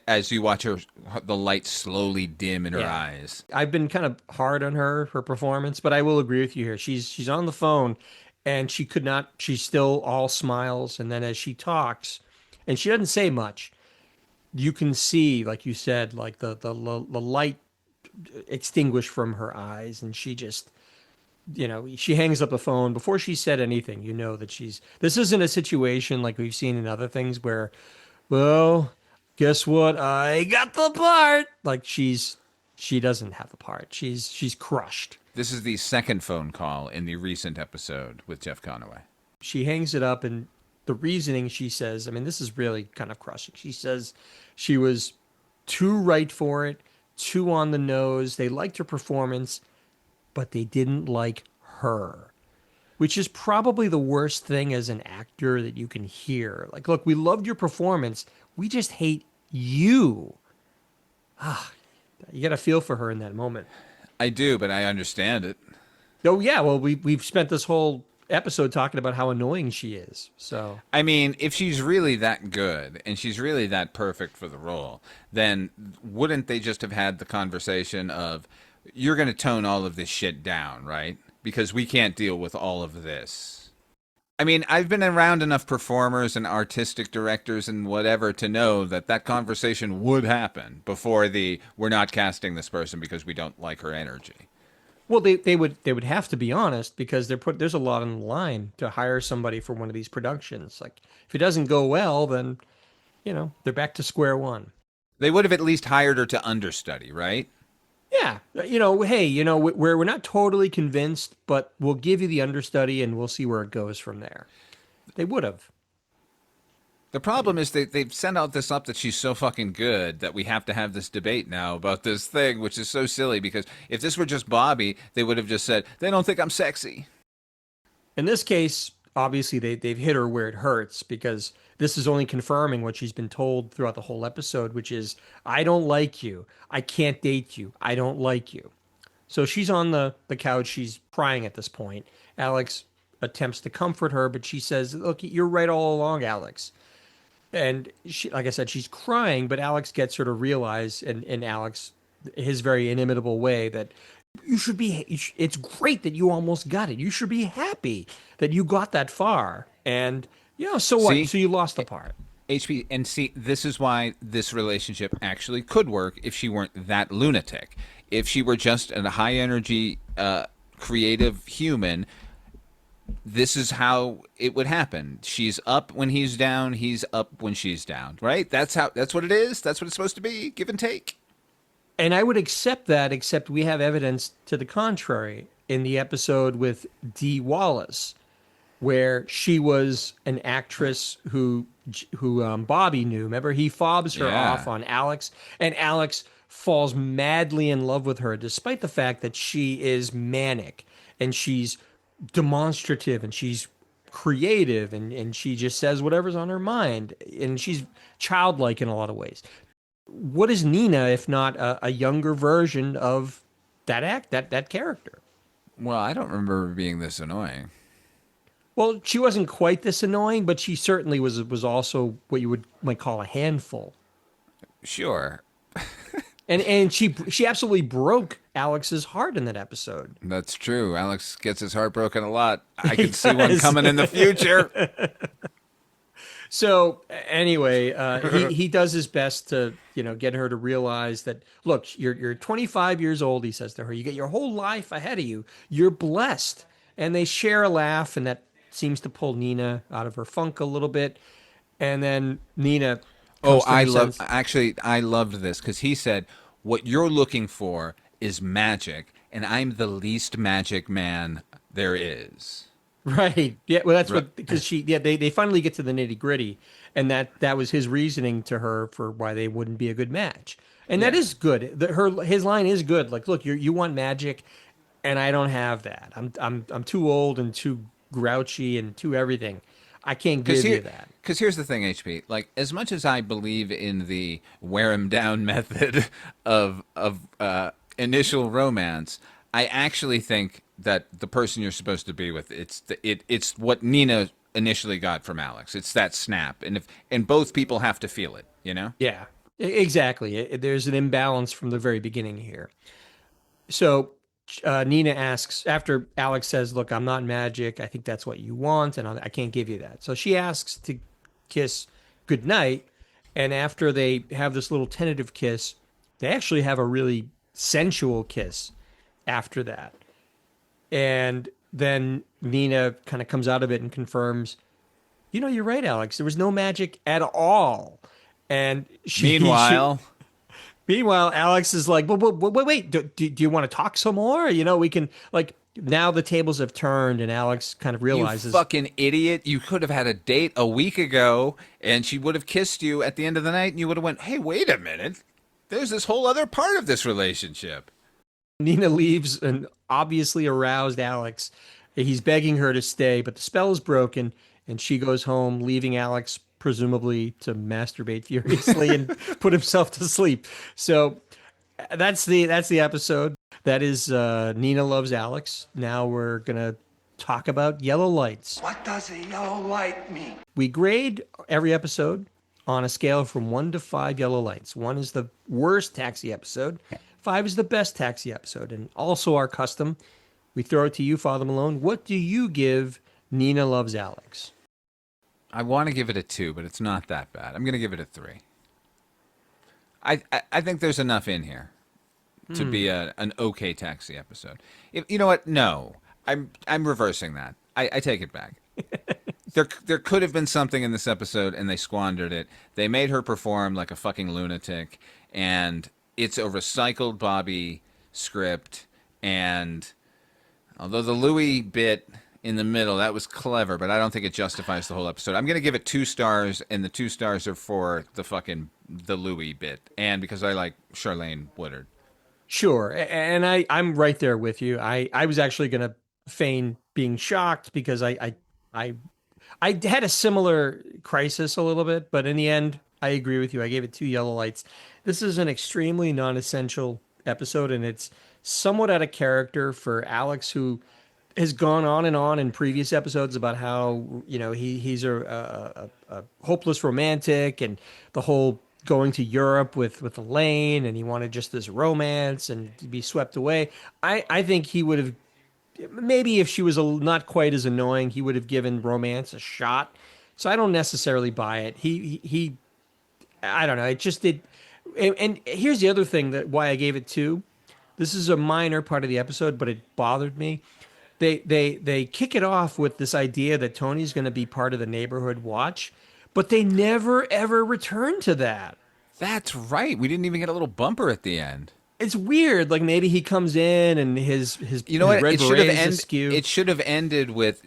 As you watch the light slowly dim in her eyes. I've been kind of hard on her performance, but I will agree with you here. She's on the phone, and she could not. She's still all smiles, and then as she talks, and she doesn't say much, you can see, like you said, like the light extinguished from her eyes, and she just she hangs up the phone before she said anything. That this isn't a situation like we've seen in other things where, well, guess what, I got the part. Like she doesn't have the part. She's crushed. This is the second phone call in the recent episode with Jeff Conaway. She hangs it up, and the reasoning, she says, I mean, this is really kind of crushing. She says she was too right for it, too on the nose. They liked her performance, but they didn't like her, which is probably the worst thing as an actor that you can hear. Like, look, we loved your performance. We just hate you. You got to feel for her in that moment. I do, but I understand it. Oh, yeah. Well, we've spent this whole episode talking about how annoying she is. So, I mean, if she's really that good and she's really that perfect for the role, then wouldn't they just have had the conversation of, "You're going to tone all of this shit down, right? Because we can't deal with all of this." I mean, I've been around enough performers and artistic directors and whatever to know that conversation would happen before "we're not casting this person because we don't like her energy." well, they would have to be honest, because there's a lot on the line to hire somebody for one of these productions. Like, if it doesn't go well, then they're back to square one. They would have at least hired her to understudy, right? Yeah, hey, we're not totally convinced, but we'll give you the understudy and we'll see where it goes from there. They would have. The problem is they've sent out this up that she's so fucking good that we have to have this debate now about this thing, which is so silly because if this were just Bobby, they would have just said, they don't think I'm sexy. In this case, obviously they've hit her where it hurts because this is only confirming what she's been told throughout the whole episode, which is, I don't like you. I can't date you. I don't like you. So she's on the couch. She's crying at this point. Alex attempts to comfort her, but she says, look, you're right all along, Alex. And she, like I said, she's crying, but Alex gets her to realize, and Alex, his very inimitable way, that you should be, it's great that you almost got it. You should be happy that you got that far. And, so what? See? So you lost the part. HP, and see, this is why this relationship actually could work if she weren't that lunatic. If she were just a high energy, creative human, this is how it would happen. She's up when he's down, he's up when she's down, right? That's what it is. That's what it's supposed to be, give and take. And I would accept that, except we have evidence to the contrary in the episode with Dee Wallace, where she was an actress who Bobby knew. Remember, he fobs her Yeah. off on Alex, and Alex falls madly in love with her, despite the fact that she is manic and she's demonstrative and she's creative and she just says whatever's on her mind and she's childlike in a lot of ways. What is Nina if not a younger version of that character? Well, I don't remember her being this annoying. Well, she wasn't quite this annoying, but she certainly was also what you might call a handful. Sure. And she absolutely broke Alex's heart in that episode. That's true. Alex gets his heart broken a lot. I He can see one does. coming in the future. So anyway, he does his best to get her to realize that, look, you're 25 years old. He says to her, you get your whole life ahead of you. You're blessed. And they share a laugh, and that seems to pull Nina out of her funk a little bit. And then Nina Oh, comes to her sense. I loved this because he said, what you're looking for is magic, and I'm the least magic man there is. Right. Yeah. Well, that's Right. what, because they finally get to the nitty gritty, and that was his reasoning to her for why they wouldn't be a good match. And that Yeah. is good. His line is good. Like, look, you want magic, and I don't have that. I'm too old and too grouchy and too everything. I can't give you that. Because here's the thing, HP. Like, as much as I believe in the wear 'em down method of initial romance, I actually think that the person you're supposed to be with, it's what Nina initially got from Alex. It's that snap, and both people have to feel it. You know? Yeah. Exactly. There's an imbalance from the very beginning here. So Nina asks, after Alex says, look, I'm not magic. I think that's what you want, and I can't give you that. So she asks to kiss goodnight. And after they have this little tentative kiss, they actually have a really sensual kiss after that. And then Nina kind of comes out of it and confirms, you're right, Alex. There was no magic at all. And Meanwhile, Meanwhile, Alex is like, wait, do you want to talk some more? We can, like, now the tables have turned and Alex kind of you realizes, fucking idiot! You could have had a date a week ago, and she would have kissed you at the end of the night, and you would have went, "Hey, wait a minute! There's this whole other part of this relationship." Nina leaves an obviously aroused Alex. He's begging her to stay, but the spell is broken and she goes home, leaving Alex presumably to masturbate furiously and put himself to sleep. So that's the episode. That is Nina Loves Alex. Now we're gonna talk about yellow lights. What does a yellow light mean? We grade every episode on a scale from 1 to 5 yellow lights. 1 is the worst taxi episode. 5 is the best taxi episode. And also our custom, we throw it to you, Father Malone. What do you give Nina Loves Alex? I want to give it a 2, but it's not that bad. I'm going to give it a 3. I think there's enough in here to be an okay taxi episode. You know what? No, I'm reversing that. I take it back. There could have been something in this episode, and they squandered it. They made her perform like a fucking lunatic, and it's a recycled Bobby script, and although the Louis bit in the middle, that was clever, but I don't think it justifies the whole episode. I'm going to give it 2 stars, and the 2 stars are for the Louis bit, and because I like Charlene Woodard. Sure, and I'm right there with you. I was actually going to feign being shocked because I I had a similar crisis a little bit, but in the end, I agree with you. I gave it 2 yellow lights. This is an extremely non-essential episode, and it's somewhat out of character for Alex, who has gone on and on in previous episodes about how he's a hopeless romantic, and the whole going to Europe with Elaine, and he wanted just this romance and to be swept away. I think he would have, maybe if she was not quite as annoying, he would have given romance a shot. So I don't necessarily buy it. He I don't know. It just did. And here's the other thing that why I gave it 2. This is a minor part of the episode, but it bothered me. They kick it off with this idea that Tony's going to be part of the neighborhood watch, but they never ever return to that. That's right. We didn't even get a little bumper at the end. It's weird. Like maybe he comes in and his You know what? red It should have beret is askew. It should have ended with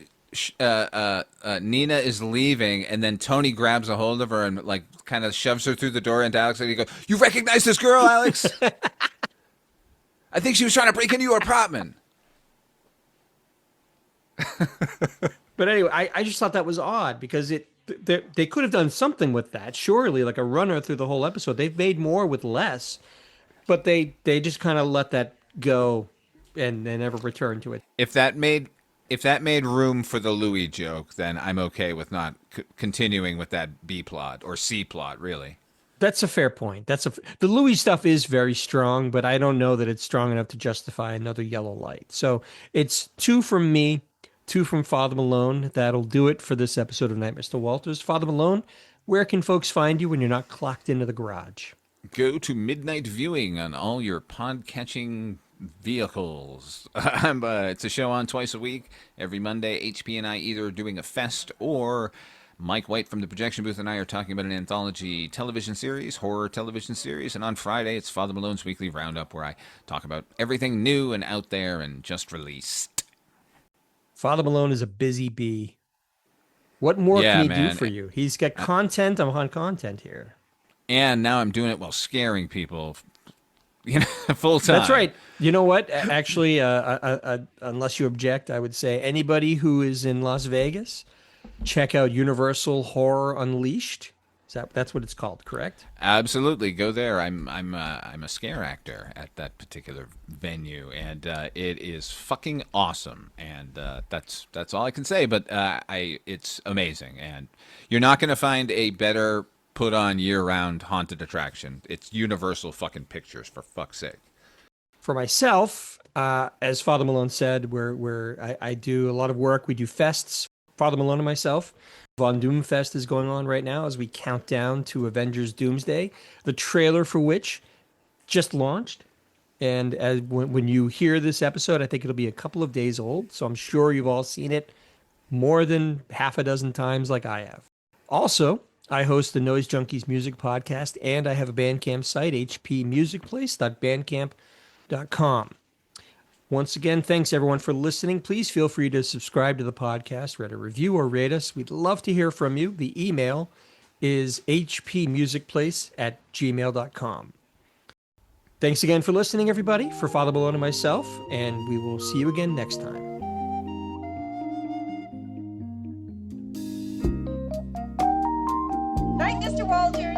Nina is leaving, and then Tony grabs a hold of her and like kind of shoves her through the door into Alex, and he goes, "You recognize this girl, Alex? I think she was trying to break into your apartment." But anyway, I just thought that was odd because they could have done something with that. Surely, like a runner through the whole episode. They've made more with less, but they just kind of let that go and they never returned to it. If that made room for the Louis joke, then I'm okay with not continuing with that B plot or C plot, really. That's a fair point. The Louis stuff is very strong, but I don't know that it's strong enough to justify another yellow light. So it's 2 from me, 2 from Father Malone. That'll do it for this episode of Night, Mr. Walters. Father Malone, where can folks find you when you're not clocked into the garage? Go to midnight viewing on all your pod-catching vehicles. It's a show on twice a week. Every Monday, HP and I either are doing a fest or Mike White from the projection booth and I are talking about an anthology television series, horror television series. And on Friday, it's Father Malone's Weekly Roundup, where I talk about everything new and out there and just released. Father Malone is a busy bee. What more can he do for you? He's got content on content here. And now I'm doing it while scaring people, full time. That's right. You know what? Actually, unless you object, I would say anybody who is in Las Vegas, check out Universal Horror Unleashed. That's what it's called, correct? Absolutely, go there. I'm a scare actor at that particular venue, and it is fucking awesome. And that's all I can say. But it's amazing, and you're not going to find a better put on year-round haunted attraction. It's Universal fucking Pictures, for fuck's sake. For myself, as Father Malone said, I do a lot of work. We do fests. Father Malone and myself. Von Doom Fest is going on right now as we count down to Avengers Doomsday, the trailer for which just launched. And when you hear this episode, I think it'll be a couple of days old. So I'm sure you've all seen it more than half a dozen times like I have. Also, I host the Noise Junkies Music Podcast, and I have a Bandcamp site, hpmusicplace.bandcamp.com. Once again, thanks everyone for listening. Please feel free to subscribe to the podcast, write a review, or rate us. We'd love to hear from you. The email is hpmusicplace@gmail.com. Thanks again for listening, everybody, for Father Malone and myself, and we will see you again next time. Night, Mr. Walters.